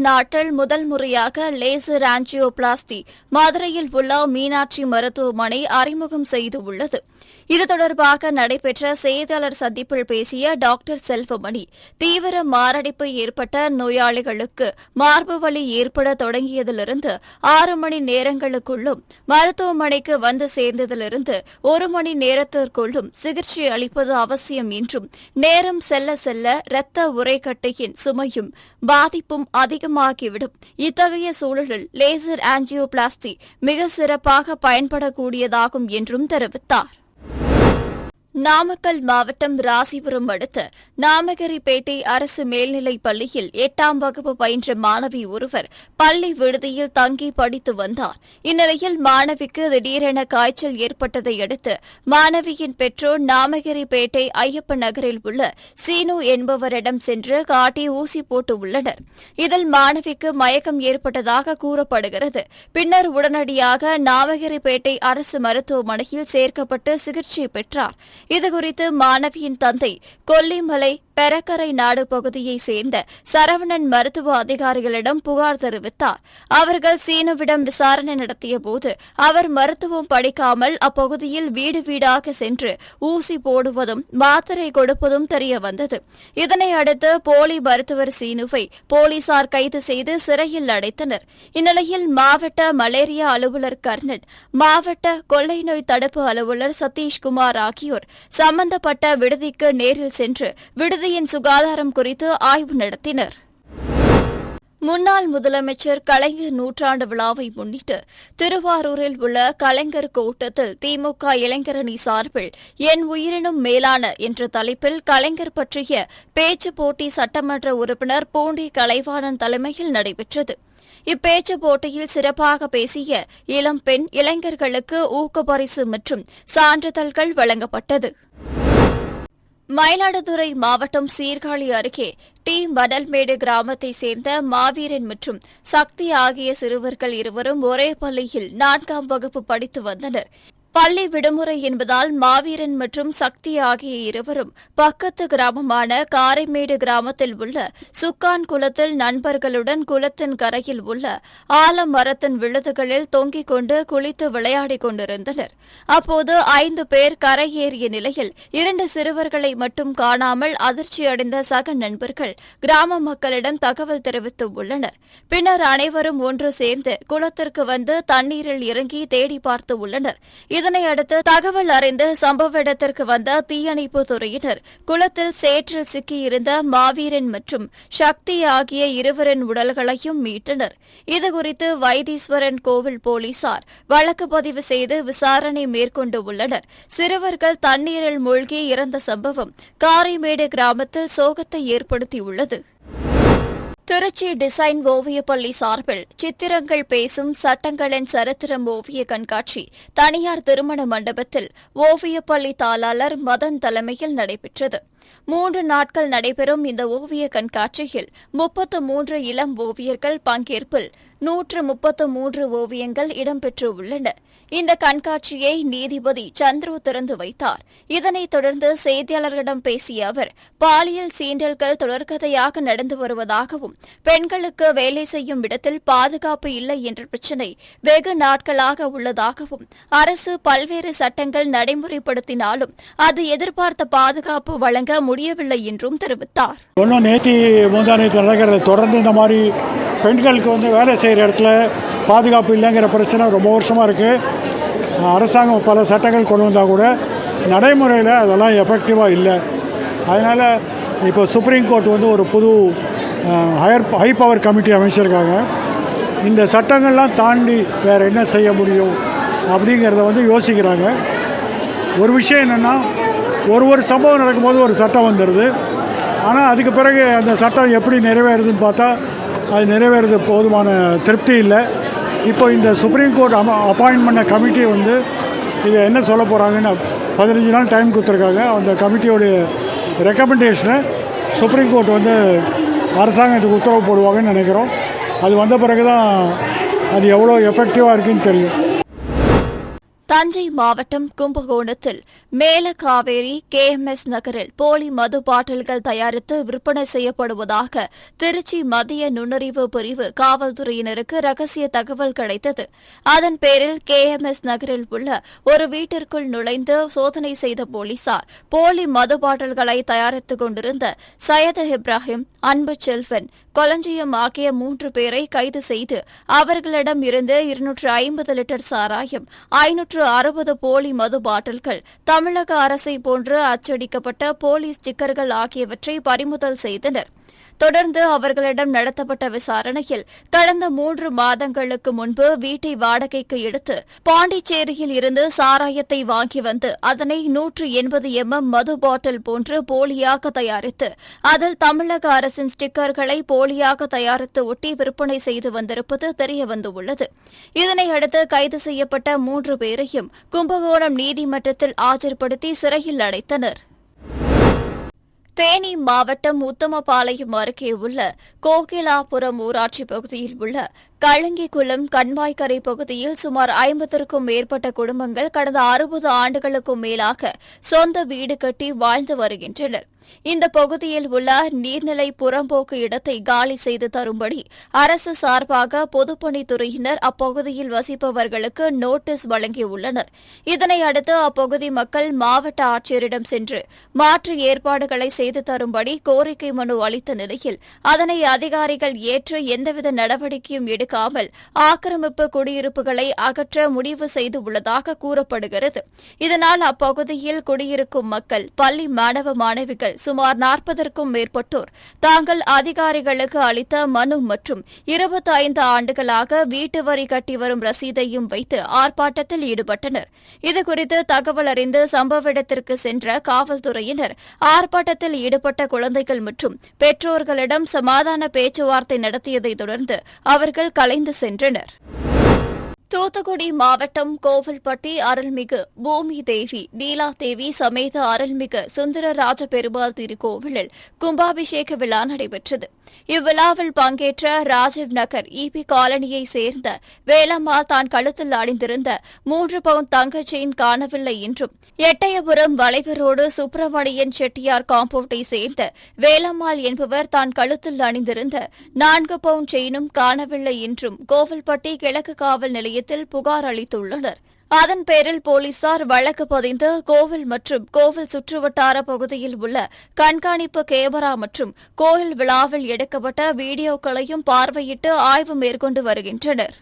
நாட்டில் முதல் முறையாக லேசர் ஆஞ்சியோபிளாஸ்டி மதுரையில் உள்ள மீனாட்சி மருத்துவமனை அறிமுகம் செய்துள்ளது. இது தொடர்பாக நடைபெற்ற செய்தியாளர் சந்திப்பில் பேசிய டாக்டர் செல்வமணி, தீவிர மாரடைப்பு ஏற்பட்ட நோயாளிகளுக்கு மார்பு வலி ஏற்பட தொடங்கியதிலிருந்து 6 மணி நேரங்களுக்குள்ளும், மருத்துவமனைக்கு வந்து சேர்ந்ததிலிருந்து 1 மணி நேரத்திற்குள்ளும் சிகிச்சை அளிப்பது அவசியம் என்றும், நேரம் செல்ல செல்ல இரத்த உறைக்கட்டியின் சுமையும் பாதிப்பும் அதிகமாகிவிடும். இத்தகைய சூழலில் லேசர் ஆஞ்சியோபிளாஸ்டி மிக சிறப்பாக பயன்படக்கூடியதாகும் என்றும் தெரிவித்தார். நாமக்கல் மாவட்டம் ராசிபுரம் அடுத்த நாமகிரிப்பேட்டை அரசு மேல்நிலைப் பள்ளியில் 8ஆம் வகுப்பு பயின்ற மாணவி ஒருவர் பள்ளி விடுதியில் தங்கி படித்து வந்தார். இந்நிலையில் மாணவிக்கு திடீரென காய்ச்சல் ஏற்பட்டதை அடுத்து மாணவியின் பெற்றோர் நாமகிரிப்பேட்டை ஐயப்பன் நகரில் உள்ள சீனு என்பவரிடம் சென்று காட்டி ஊசி போட்டு உள்ளனர். இதில் மாணவிக்கு மயக்கம் ஏற்பட்டதாக கூறப்படுகிறது. பின்னர் உடனடியாக நாமகிரிப்பேட்டை அரசு மருத்துவமனையில் சேர்க்கப்பட்டு சிகிச்சை பெற்றார். இதுகுறித்து மாணவியின் தந்தை கொல்லிமலை பெரக்கரை நாடு பகுதியைச் சேர்ந்த சரவணன் மருத்துவ அதிகாரிகளிடம் புகார் தெரிவித்தார். அவர்கள் சீனுவிடம் விசாரணை நடத்தியபோது அவர் மருத்துவம் படிக்காமல் அப்பகுதியில் வீடு வீடாக சென்று ஊசி போடுவதும் மாத்திரை கொடுப்பதும் தெரியவந்தது. இதனையடுத்து போலி மருத்துவர் சீனுவை போலீசார் கைது செய்து சிறையில் அடைத்தனர். இந்நிலையில் மாவட்ட மலேரியா அலுவலர் கர்ணன், மாவட்ட கொள்ளை நோய் தடுப்பு அலுவலர் சதீஷ்குமார் ஆகியோர் சம்பந்தப்பட்ட விடுதிக்கு நேரில் சென்று விடுதியின் சுகாதாரம் குறித்து ஆய்வு நடத்தினர். முன்னாள் முதலமைச்சர் கலைஞர் நூற்றாண்டு விழாவை முன்னிட்டு திருவாரூரில் உள்ள கலைஞர் கோட்டத்தில் திமுக இளைஞரணி சார்பில் என் உயிரினும் மேலான என்ற தலைப்பில் கலைஞர் பற்றிய பேச்சுப் போட்டி சட்டமன்ற உறுப்பினர் பூண்டி கலைவாணன் தலைமையில் நடைபெற்றது. இப்பேச்சுப் போட்டியில் சிறப்பாக பேசிய இளம் பெண் இளைஞர்களுக்கு ஊக்கப்பரிசு மற்றும் சான்றிதழ்கள் வழங்கப்பட்டது. மயிலாடுதுறை மாவட்டம் சீர்காழி அருகே டி மடல்மேடு கிராமத்தைச் சேர்ந்த மாவீரன் மற்றும் சக்தி ஆகிய சிறுவர்கள் இருவரும் ஒரே பள்ளியில் 4ஆம் வகுப்பு படித்து வந்தனர். பள்ளி விடுமுறை என்பதால் மாவீரன் மற்றும் சக்தி ஆகிய இருவரும் பக்கத்து கிராமமான காரைமேடு கிராமத்தில் உள்ள சுக்கான் குளத்தில் நண்பர்களுடன் குளத்தின் கரையில் உள்ள ஆலமரத்தின் விழுதுகளில் தொங்கிக் கொண்டு குளித்து விளையாடிக் கொண்டிருந்தனர். அப்போது 5 பேர் கரையேறிய நிலையில் 2 சிறுவர்களை மட்டும் காணாமல் அதிர்ச்சியடைந்த சக நண்பர்கள் கிராம மக்களிடம் தகவல் தெரிவித்துள்ளனர். பின்னர் அனைவரும் ஒன்று சேர்ந்து குளத்திற்கு வந்து தண்ணீரில் இறங்கி தேடி பார்த்து உள்ளனர். இதனையடுத்து தகவல் அறிந்து சம்பவ இடத்திற்கு வந்த தீயணைப்புத் துறையினர் குளத்தில் சேற்றில் சிக்கியிருந்த மாவீரன் மற்றும் சக்தி ஆகிய இருவரின் உடல்களையும் மீட்டனர். இதுகுறித்து வைத்தீஸ்வரன் கோவில் போலீசார் வழக்கு பதிவு செய்து விசாரணை மேற்கொண்டு உள்ளனர். சிறுவர்கள் தண்ணீரில் மூழ்கி இறந்த சம்பவம் காரைமேடு கிராமத்தில் சோகத்தை ஏற்படுத்தியுள்ளது. திருச்சி டிசைன் ஓவியப்பள்ளி சார்பில் சித்திரங்கள் பேசும் சட்டங்களின் சரித்திரம் ஓவிய கண்காட்சி தனியார் திருமண மண்டபத்தில் ஓவியப்பள்ளி தாளாளர் மதன் தலைமையில் நடைபெற்றது. 3 நாட்கள் நடைபெறும் இந்த ஓவிய கண்காட்சியில் 33 இளம் ஓவியர்கள் பங்கேற்பில் 133 ஓவியங்கள் இடம்பெற்றுள்ளன. இந்த கண்காட்சியை நீதிபதி சந்துரு திறந்து வைத்தார். இதனைத் தொடர்ந்து செய்தியாளர்களிடம் பேசிய அவர், பாலியல் சீண்டல்கள் தொடர்கதையாக நடந்து வருவதாகவும், பெண்களுக்கு வேலை செய்யும் இடத்தில் பாதுகாப்பு இல்லை என்ற பிரச்சினை வெகு நாட்களாக உள்ளதாகவும், அரசு பல்வேறு சட்டங்கள் நடைமுறைப்படுத்தினாலும் அது எதிர்பார்த்த பாதுகாப்பு வழங்க முடியவில்லை என்றும் தெரிவித்தார். தொடர்ந்து இந்த மாதிரி பெண்களுக்கு வேலை செய்கிற இடத்துல பாதுகாப்பு இல்லைங்கிற பிரச்சனை ரொம்ப வருஷமாக இருக்குது. அரசாங்கம் பல சட்டங்கள் கொண்டு வந்தால் கூட நடைமுறையில் அதெல்லாம் எஃபெக்டிவாக இல்லை. அதனால் இப்போ சுப்ரீம் கோர்ட் ஒரு புது ஹை பவர் கமிட்டி அமைச்சிருக்காங்க. இந்த சட்டங்கள்லாம் தாண்டி வேறு என்ன செய்ய முடியும் அப்படிங்கிறத யோசிக்கிறாங்க. ஒரு விஷயம் என்னென்னா, ஒரு சம்பவம் நடக்கும்போது ஒரு சட்டம் வந்துடுது. ஆனால் அதுக்கு பிறகு அந்த சட்டம் எப்படி நிறைவேறுதுன்னு பார்த்தா அது நிறைவேறது போதுமான திருப்தி இல்லை. இப்போ இந்த சுப்ரீம் கோர்ட் அப்பாயின்ட் பண்ண கமிட்டி இதை என்ன சொல்ல போகிறாங்கன்னு 15 நாள் டைம் கொடுத்துருக்காங்க. அந்த கமிட்டியோடைய ரெக்கமெண்டேஷனை சுப்ரீம் கோர்ட் அரசாங்கத்துக்கு உத்தரவு போடுவாங்கன்னு நினைக்கிறோம். அது வந்த பிறகு தான் அது எவ்வளோ எஃபெக்டிவாக இருக்குதுன்னு தெரியும். தஞ்சை மாவட்டம் கும்பகோணத்தில் மேலகாவேரி KMS நகரில் போலி மது பாட்டில்கள் தயாரித்து விற்பனை செய்யப்படுவதாக திருச்சி மத்திய நுண்ணறிவு பிரிவு காவல்துறையினருக்கு ரகசிய தகவல் கிடைத்தது. அதன் பேரில் KMS நகரில் உள்ள ஒரு வீட்டிற்குள் நுழைந்து சோதனை செய்த போலீசார் போலி மது பாட்டில்களை தயாரித்துக் கொண்டிருந்த சையது இப்ராஹிம், அன்பு செல்வன், கொலஞ்சியம் ஆகிய 3 பேரை கைது செய்து அவர்களிடம் இருந்து 250 லிட்டர் சாராயம், 560 போலி மது பாட்டில்கள், தமிழக அரசை போன்று அச்சடிக்கப்பட்ட போலி ஸ்டிக்கர்கள் ஆகியவற்றை பறிமுதல் செய்தனர். தொடர்ந்து அவர்களிடம் நடத்தப்பட்ட விசாரணையில் கடந்த 3 மாதங்களுக்கு முன்பு வீட்டை வாடகைக்கு எடுத்து பாண்டிச்சேரியில் இருந்து சாராயத்தை வாங்கி வந்து அதனை 180 மது பாட்டில் போன்று போலியாக தயாரித்து அதில் தமிழக அரசின் ஸ்டிக்கர்களை போலியாக தயாரித்து ஒட்டி விற்பனை செய்து வந்திருப்பது தெரியவந்துள்ளது. இதனையடுத்து கைது செய்யப்பட்ட 3 பேரையும் கும்பகோணம் நீதிமன்றத்தில் ஆஜர்படுத்தி சிறையில் அடைத்தனர். தேனி மாவட்டம் உத்தமபாளையம் அருகே உள்ள கோகிலாபுரம் ஊராட்சி பகுதியில் உள்ள கள்ளங்கிக்குளம் கண்மாய்க்கரை பகுதியில் சுமார் 50க்கும் மேற்பட்ட குடும்பங்கள் கடந்த 60 ஆண்டுகளுக்கும் மேலாக சொந்த வீடு கட்டி வாழ்ந்து வருகின்றனர். இந்த பகுதியில் உள்ள நீர்நிலை புறம்போக்கு இடத்தை காலி செய்து தரும்படி அரசு சார்பாக பொதுப்பணித்துறையினர் அப்பகுதியில் வசிப்பவர்களுக்கு நோட்டீஸ் வழங்கியுள்ளனர். இதனையடுத்து அப்பகுதி மக்கள் மாவட்ட ஆட்சியரிடம் சென்று மாற்று ஏற்பாடுகளை செய்து தரும்படி கோரிக்கை மனு அளித்த நிலையில் அதனை அதிகாரிகள் ஏற்று எந்தவித நடவடிக்கையும் எடுக்காமல் ஆக்கிரமிப்பு குடியிருப்புகளை அகற்ற முடிவு செய்துள்ளதாக கூறப்படுகிறது. இதனால் அப்பகுதியில் குடியிருக்கும் மக்கள், பள்ளி மாணவ மாணவிகள் சுமார் 40க்கும் மேற்பட்டோர் தாங்கள் அதிகாரிகளுக்கு அளித்த மனு மற்றும் 25 ஆண்டுகளாக வீட்டு வரி கட்டி வரும் ரசீதையும் வைத்து ஆர்ப்பாட்டத்தில் ஈடுபட்டனர். இதுகுறித்து தகவல் அறிந்து சம்பவ இடத்திற்கு சென்ற காவல்துறையினர் ஆர்ப்பாட்டத்தில் ஈடுபட்ட குழந்தைகள் மற்றும் பெற்றோர்களிடம் சமாதான பேச்சுவார்த்தை நடத்தியதைத் தொடர்ந்து அவர்கள் கலைந்து சென்றனர். தூத்துக்குடி மாவட்டம் கோவில்பட்டி அருள்மிகு பூமி தேவி நீலாதேவி சமேத அருள்மிகு சுந்தரராஜ பெருமாள் திருக்கோவிலில் கும்பாபிஷேக விழா நடைபெற்றது. இவ்விழாவில் பங்கேற்ற ராஜீவ் நகர் EB காலனியைச் சேர்ந்த வேலம்மாள் தான் கழுத்தில் அணிந்திருந்த 3 பவுண்ட் தங்க செயின் காணவில்லை என்றும், எட்டயபுரம் வளைவு ரோடு சுப்பிரமணியன் செட்டியார் காம்பவுண்டை சேர்ந்த வேலம்மாள் என்பவர் தான் கழுத்தில் அணிந்திருந்த 4 பவுண்ட் செயினும் காணவில்லை என்றும் கோவில்பட்டி கிழக்கு காவல் நிலையத்தில் புகார் அளித்துள்ளனர். அதன் பேரில் போலீசார் வழக்கு பதிந்து கோவில் மற்றும் கோவில் சுற்றுவட்டார பகுதியில் உள்ள கண்காணிப்பு கேமரா மற்றும் கோயில் விழாவில் எடுக்கப்பட்ட வீடியோக்களையும் பார்வையிட்டு ஆய்வு மேற்கொண்டு வருகின்றனர்.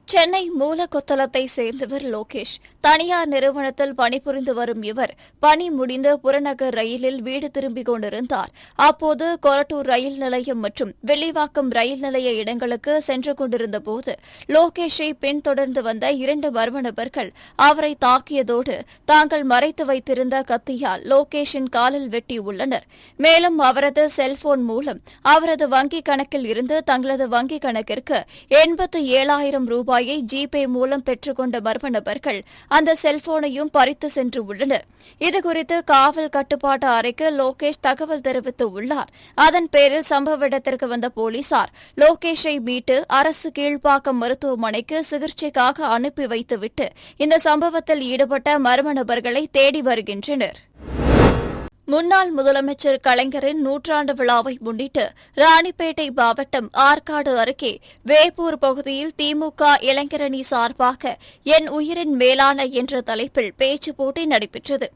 சென்னை மூலக்கொத்தளத்தை சேர்ந்தவர் லோகேஷ். தனியார் நிறுவனத்தில் பணிபுரிந்து வரும் இவர் பணி முடிந்து புறநகர் ரயிலில் வீடு திரும்பிக் கொண்டிருந்தார். அப்போது கொரட்டூர் ரயில் நிலையம் மற்றும் வெள்ளிவாக்கம் ரயில் நிலைய இடங்களுக்கு சென்று கொண்டிருந்தபோது லோகேஷை பின்தொடர்ந்து வந்த 2 மர்ம நபர்கள் அவரை தாக்கியதோடு தாங்கள் மறைத்து வைத்திருந்த கத்தியால் லோகேஷின் காலில் வெட்டியுள்ளனர். மேலும் அவரது செல்போன் மூலம் அவரது வங்கிக் கணக்கில் இருந்து தங்களது வங்கிக் கணக்கிற்கு 87,000 ரூபாயை ஜிபே மூலம் பெற்றுக்கொண்ட மர்ம நபர்கள் அந்த செல்போனையும் பறித்து சென்று உள்ளனர். இதுகுறித்து காவல் கட்டுப்பாட்டு அறைக்கு லோகேஷ் தகவல் தெரிவித்துள்ளார். அதன் பேரில் சம்பவ இடத்திற்கு வந்த போலீசார் லோகேஷை மீட்டு அரசு கீழ்ப்பாக்கம் மருத்துவமனைக்கு சிகிச்சைக்காக அனுப்பி வைத்துவிட்டு இந்த சம்பவத்தில் ஈடுபட்ட மர்ம நபர்களை தேடி வருகின்றனர். முன்னாள் முதலமைச்சர் கலைஞரின் 100ஆண்டு விழாவை முன்னிட்டு ராணிப்பேட்டை மாவட்டம் ஆற்காடு அருகே வேப்பூர் பகுதியில் திமுக இளைஞரணி சார்பாக என் உயிரின் மேலான என்ற தலைப்பில் பேச்சுப் போட்டி நடைபெற்றது.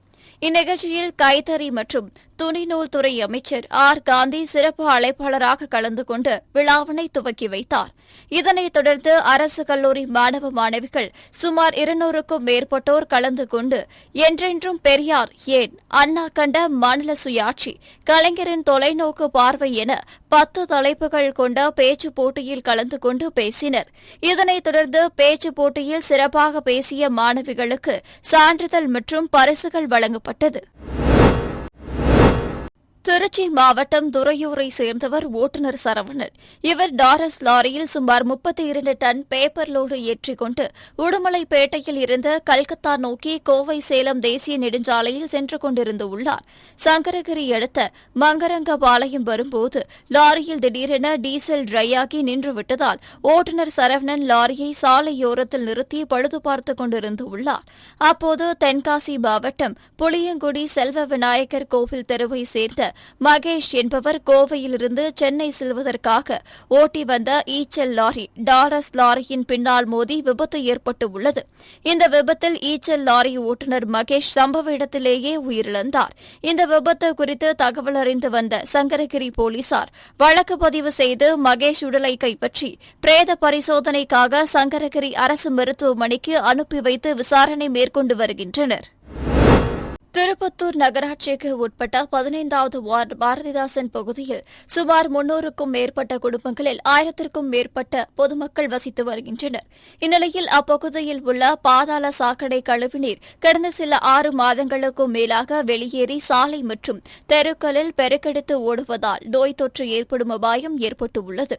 இந்நிகழ்ச்சியில் கைத்தறி மற்றும் துணிநூல் துறை அமைச்சர் காந்தி சிறப்பு அழைப்பாளராக கலந்து கொண்டு விழாவினை துவக்கி வைத்தார். இதனைத் தொடர்ந்து அரசு கல்லூரி மாணவ மாணவிகள் சுமார் 200க்கும் மேற்பட்டோர் கலந்து கொண்டு என்றென்றும் பெரியார் ஏன், அண்ணா கண்ட மாநில சுயாட்சி, கலைஞரின் தொலைநோக்கு பார்வை என 10 தலைப்புகள் கொண்ட பேச்சுப் போட்டியில் கலந்து கொண்டு பேசினர். இதனைத் தொடர்ந்து பேச்சுப் போட்டியில் சிறப்பாக பேசிய மாணவிகளுக்கு சான்றிதழ் மற்றும் பரிசுகள் வழங்கப்பட்டது. திருச்சி மாவட்டம் துறையூரை சேர்ந்தவர் ஓட்டுநர் சரவணன். இவர் டாரஸ் லாரியில் சுமார் 32 டன் பேப்பர் லோடு ஏற்றிக் கொண்டு உடுமலைப்பேட்டையில் இருந்து கல்கத்தா நோக்கி கோவை சேலம் தேசிய நெடுஞ்சாலையில் சென்று கொண்டிருந்துள்ளார். சங்கரகிரி அடுத்த மங்கரங்கபாளையம் வரும்போது லாரியில் திடீரென டீசல் ட்ரையாகி நின்றுவிட்டதால் ஓட்டுநர் சரவணன் லாரியை சாலையோரத்தில் நிறுத்தி பழுது பார்த்துக் கொண்டிருந்துள்ளார். அப்போது தென்காசி மாவட்டம் புளியங்குடி செல்வ விநாயகர் கோவில் தெருவை சேர்ந்த மகேஷ் என்பவர் கோவையிலிருந்து சென்னை செல்வதற்காக ஓட்டி வந்த ஈச்சல் லாரி டாரஸ் லாரியின் பின்னால் மோதி விபத்து ஏற்பட்டுள்ளது. இந்த விபத்தில் ஈச்சல் லாரி ஓட்டுநர் மகேஷ் சம்பவ இடத்திலேயே உயிரிழந்தார். இந்த விபத்து குறித்து தகவல் அறிந்து வந்த சங்கரகிரி போலீசார் வழக்கு பதிவு செய்து மகேஷ் உடலை கைப்பற்றி பிரேத பரிசோதனைக்காக சங்கரகிரி அரசு மருத்துவமனைக்கு அனுப்பி வைத்து விசாரணை மேற்கொண்டு வருகின்றனர். திருப்பத்தூர் நகராட்சிக்கு உட்பட்ட 15வது வார்டு பாரதிதாசன் பகுதியில் சுமார் 300க்கும் மேற்பட்ட குடும்பங்களில் 1000க்கும் மேற்பட்ட பொதுமக்கள் வசித்து வருகின்றனர். இந்நிலையில் அப்பகுதியில் உள்ள பாதாள சாக்கடை கழிவுநீர் கடந்த சில 6 மாதங்களுக்கும் மேலாக வெளியேறி சாலை மற்றும் தெருக்களில் பெருக்கெடுத்து ஓடுவதால் நோய் தொற்று ஏற்படும் அபாயம் ஏற்பட்டுள்ளது.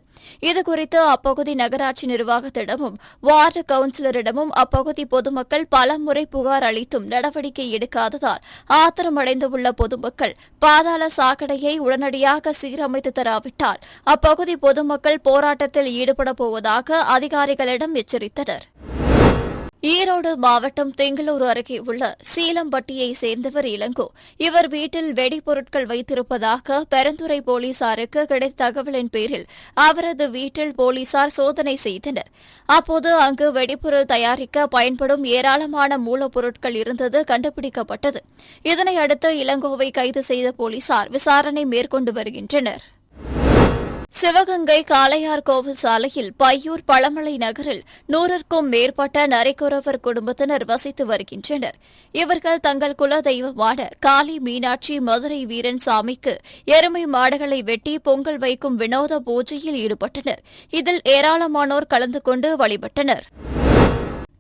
இதுகுறித்து அப்பகுதி நகராட்சி நிர்வாகத்திடமும் வார்டு கவுன்சிலரிடமும் அப்பகுதி பொதுமக்கள் பலமுறை புகார் அளித்தும் நடவடிக்கை எடுக்காததால் ஆத்திரமடைந்துள்ள பொதுமக்கள் பாதாள சாக்கடையை உடனடியாக சீரமைத்து தராவிட்டால் அப்பகுதி பொதுமக்கள் போராட்டத்தில் ஈடுபடப் போவதாக அதிகாரிகளிடம் எச்சரித்தனர். ஈரோடு மாவட்டம் தெங்களூர் அருகே உள்ள சீலம்பட்டியை சேர்ந்தவர் இளங்கோ. இவர் வீட்டில் வெடிபொருட்கள் வைத்திருப்பதாக பெருந்துறை போலீசாருக்கு கிடைத்த தகவலின் பேரில் அவரது வீட்டில் போலீசார் சோதனை செய்தனர். அப்போது அங்கு வெடிபொருள் தயாரிக்க பயன்படும் ஏராளமான மூலப்பொருட்கள் இருந்தது கண்டுபிடிக்கப்பட்டது. இதனையடுத்து இளங்கோவை கைது செய்த போலீசார் விசாரணை மேற்கொண்டு வருகின்றனர். சிவகங்கை காளையார் கோவில் சாலையில் பையூர் பழமலை நகரில் 100க்கும் மேற்பட்ட நரிக்குறவர் குடும்பத்தினர் வசித்து வருகின்றனர். இவர்கள் தங்கள் குல தெய்வமான காளி மீனாட்சி மதுரை வீரன் சாமிக்கு எருமை மாடுகளை வெட்டி பொங்கல் வைக்கும் வினோத பூஜையில் ஈடுபட்டனர். இதில் ஏராளமானோர் கலந்து கொண்டு வழிபட்டனர்.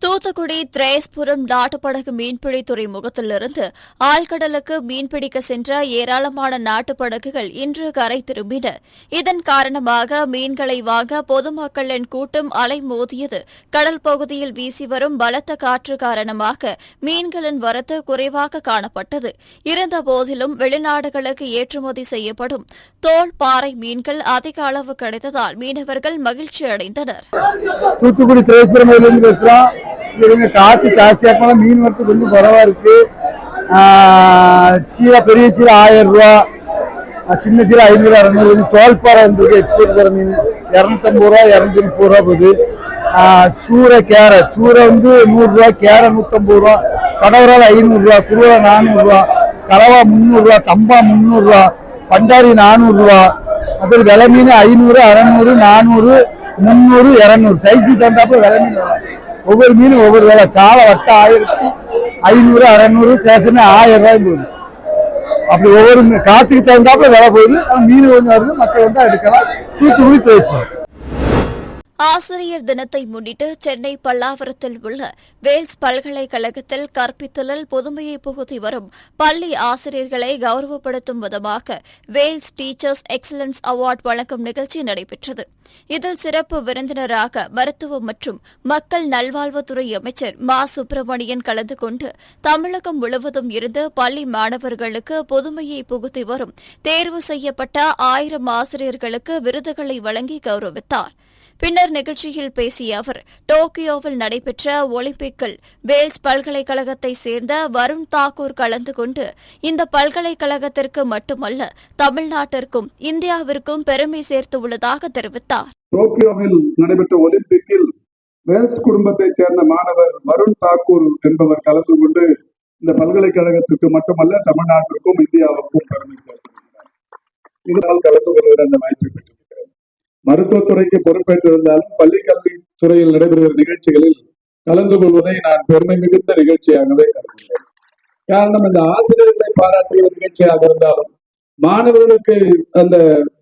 தூத்துக்குடி திரேஸ்புரம் நாட்டுப்படகு மீன்பிடி துறைமுகத்திலிருந்து ஆழ்கடலுக்கு மீன்பிடிக்க சென்ற ஏராளமான நாட்டுப்படகுகள் இன்று கரை திரும்பின. இதன் காரணமாக மீன்களை வாங்க பொதுமக்களின் கூட்டம் அலைமோதியது. கடல் பகுதியில் வீசி வரும் பலத்த காற்று காரணமாக மீன்களின் வரத்து குறைவாக காணப்பட்டது. இருந்தபோதிலும் வெளிநாடுகளுக்கு ஏற்றுமதி செய்யப்படும் தோல் பாறை மீன்கள் அதிக அளவு கிடைத்ததால் மீனவர்கள் மகிழ்ச்சி அடைந்தனர். தூத்துக்குடி திரேஸ்புரம் பேசுறோம். இவங்க காற்று ஜாஸ்தியாக போனால் மீன் வரத்து கொஞ்சம் குறைவா இருக்கு. சீலா பெரிய சீலா 1000 ரூபா, சின்ன சீலா 500 600. தோல்பாறை இருந்திருக்கு எக்ஸ்போர்ட் போகிற மீன் 250 ரூபா 230 ரூபா போகுது. சூரை கேரை சூரை 100 ரூபா, கேரை 150 ரூபா, கடவரால் 500 ரூபா, குருவா 400 ரூபா, கலவா 300 ரூபா, தம்பா 300 ரூபா, பண்டாரி 400 ரூபா. அதில் விலை மீன் 500 600 400 300 200 சைஸுக்கு தகுந்தாப்புல விலை மீன் ஒவ்வொரு மீனும் ஒவ்வொரு விலை. சாலை வட்ட 1500 600 சேஷன் 1000 ரூபாய் போகுது. அப்படி ஒவ்வொரு காத்துக்கு தகுந்தாப்புல விலை போகுது. மீன் கொஞ்சம் வருது, மக்கள் எடுக்கலாம். தூத்துக்குடி பேசுவோம். ஆசிரியர் தினத்தை முன்னிட்டு சென்னை பல்லாவரத்தில் உள்ள வேல்ஸ் பல்கலைக்கழகத்தில் கற்பித்தலில் புதுமையை புகுத்தி வரும் பள்ளி ஆசிரியர்களை கௌரவப்படுத்தும் விதமாக வேல்ஸ் டீச்சர்ஸ் எக்ஸலன்ஸ் அவார்டு வழங்கும் நிகழ்ச்சி நடைபெற்றது. இதில் சிறப்பு விருந்தினராக மருத்துவ மற்றும் மக்கள் நல்வாழ்வுத்துறை அமைச்சர் மா சுப்பிரமணியன் கலந்து கொண்டு தமிழகம் முழுவதும் இருந்து பள்ளி மாணவர்களுக்கு புதுமையை புகுத்தி வரும் தேர்வு செய்யப்பட்ட 1000 ஆசிரியர்களுக்கு விருதுகளை வழங்கி கௌரவித்தார். பின்னர் நிகழ்ச்சியில் பேசிய அவர் டோக்கியோவில் நடைபெற்ற ஒலிம்பிக்கில் வேல்ஸ் பல்கலைக்கழகத்தை சேர்ந்த வருண் தாக்கூர் கலந்து கொண்டு இந்த பல்கலைக்கழகத்திற்கு மட்டுமல்ல தமிழ்நாட்டிற்கும் இந்தியாவிற்கும் பெருமை சேர்த்துள்ளதாக தெரிவித்தார். டோக்கியோவில் நடைபெற்ற ஒலிம்பிக்கில் வேல்ஸ் குடும்பத்தைச் சேர்ந்த மாணவர் வருண் தாக்கூர் என்பவர் கலந்து கொண்டு இந்த பல்கலைக்கழகத்திற்கு மட்டுமல்ல தமிழ்நாட்டிற்கும் இந்தியாவுக்கும் பெருமை சேர்த்திருக்கிறார். இதனால் கலந்து கொள்கிற அந்த வாய்ப்பை பெற்றிருக்கிறார். மருத்துவத்துறைக்கு பொறுப்பேற்றிருந்தாலும் பள்ளிக்கல்வி துறையில் நடைபெறுகிற நிகழ்ச்சிகளில் கலந்து கொள்வதை நான் பெருமை மிகுந்த நிகழ்ச்சியாகவே கருதுகிறேன். காரணம், இந்த ஆசிரியர்களை பாராட்டுகிற நிகழ்ச்சியாக இருந்தாலும் மாணவர்களுக்கு அந்த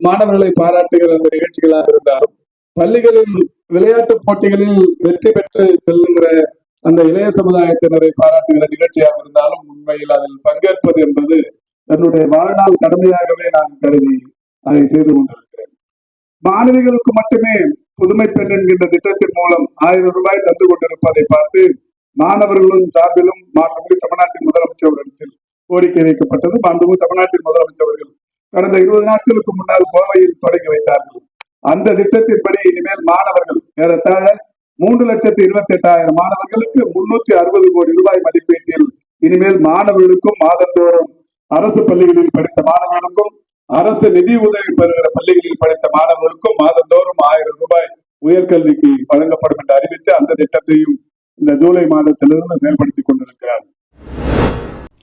மாணவர்களை பாராட்டுகிற அந்த நிகழ்ச்சிகளாக இருந்தாலும் பள்ளிகளில் விளையாட்டு போட்டிகளில் வெற்றி பெற்று செல்லுகிற அந்த இளைய சமுதாயத்தினரை பாராட்டுகிற நிகழ்ச்சியாக இருந்தாலும் உண்மையில் அதில் பங்கேற்பது என்பது என்னுடைய வாழ்நாள் கடமையாகவே நான் கருதி அதை செய்து கொண்டிருக்கிறேன். மாணவிகளுக்கு மட்டுமே புதுமை பெண் என்கின்ற திட்டத்தின் மூலம் 1000 ரூபாய் தந்து கொண்டிருப்பதை பார்த்து மாணவர்களும் சார்பிலும் மாண்புமிகு தமிழ்நாட்டின் முதலமைச்சரிடத்தில் கோரிக்கை வைக்கப்பட்டது. மாண்புமிகு தமிழ்நாட்டின் முதலமைச்சர்கள் கடந்த 20 நாட்களுக்கு முன்னால் கோவையில் தொடங்கி வைத்தார்கள். அந்த திட்டத்தின்படி இனிமேல் மாணவர்கள் ஏறத்தாழ 3,28,000 மாணவர்களுக்கு 360 கோடி ரூபாய் மதிப்பீட்டில் இனிமேல் மாணவர்களுக்கும் மாதந்தோறும் அரசு பள்ளிகளில் படித்த மாணவர்களுக்கும் அரசு நிதி உதவி பெறுகிற பள்ளிகளில் படித்த மாணவர்களுக்கும் மாதந்தோறும் 1000 ரூபாய் உயர்கல்விக்கு வழங்கப்படும் என்று அறிவித்து அந்த திட்டத்தையும் இந்த ஜூலை மாதத்திலிருந்து செயல்படுத்திக் கொண்டிருக்கிறார்.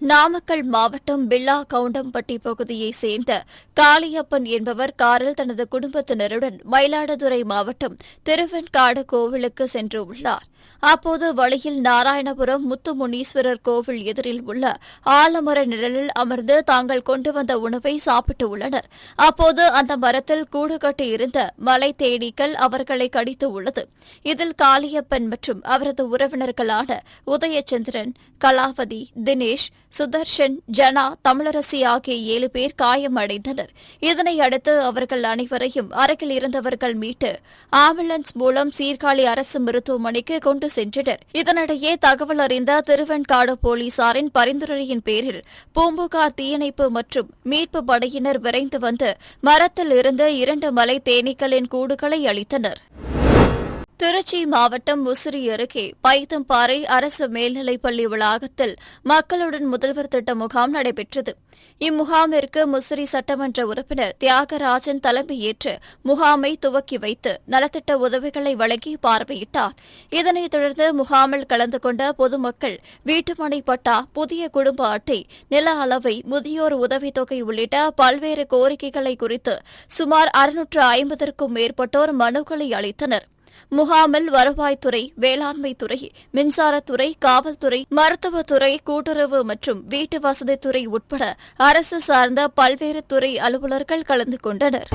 நாமக்கல் மாவட்டம் பில்லா கவுண்டம்பட்டி பகுதியைச் சேர்ந்த காளியப்பன் என்பவர் காரில் தனது குடும்பத்தினருடன் மயிலாடுதுறை மாவட்டம் திருவெண்காடு கோவிலுக்கு சென்றுள்ளார். அப்போது வழியில் நாராயணபுரம் முத்துமுனீஸ்வரர் கோவில் எதிரில் உள்ள ஆலமர நிழலில் அமர்ந்து தாங்கள் கொண்டு வந்த உணவை சாப்பிட்டு உள்ளனர். அப்போது அந்த மரத்தில் கூடு கட்டி இருந்த மலை தேனீக்கள் அவர்களை கடித்து உள்ளது. இதில் காளியப்பன் மற்றும் அவரது உறவினர்களான உதயச்சந்திரன், கலாவதி, தினேஷ், சுதர்ஷன், ஜனா, தமிழரசி ஆகிய 7 பேர் காயமடைந்தனர். இதனையடுத்து அவர்கள் அனைவரையும் அருகில் இருந்தவர்கள் மீட்டு ஆம்புலன்ஸ் மூலம் சீர்காழி அரசு மருத்துவமனைக்கு கொண்டு சென்றனர். இதனிடையே தகவல் அறிந்த திருவெண்காடு போலீசாரின் பரிந்துரையின் பேரில் பூம்புகார் தீயணைப்பு மற்றும் மீட்பு படையினர் விரைந்து வந்து மரத்தில் இருந்த 2 மலை தேனீக்களின் கூடுகளை அளித்தனர். திருச்சி மாவட்டம் முசிறி அருகே பைத்தம்பாறை அரசு மேல்நிலைப்பள்ளி வளாகத்தில் மக்களுடன் முதல்வர் திட்ட முகாம் நடைபெற்றது. இம்முகாமிற்கு முசிறி சட்டமன்ற உறுப்பினர் தியாகராஜன் தலைமையேற்று முகாமை துவக்கி வைத்து நலத்திட்ட உதவிகளை வழங்கி பார்வையிட்டார். இதனைத் தொடர்ந்து முகாமில் கலந்து கொண்ட பொதுமக்கள் வீட்டுமனை பட்டா, புதிய குடும்ப அட்டை, நில அளவை, முதியோர் உதவித்தொகை உள்ளிட்ட பல்வேறு கோரிக்கைகளை குறித்து சுமார் 650க்கும் மேற்பட்டோர் மனுக்களை அளித்தனர். முகாமில் வருவாய்த்துறை, வேளாண்மைத்துறை, மின்சாரத்துறை, காவல்துறை, மருத்துவத்துறை, கூட்டுறவு மற்றும் வீட்டு வசதித்துறை உட்பட அரசு சார்ந்த பல்வேறு துறை அலுவலர்கள் கலந்து கொண்டனர்.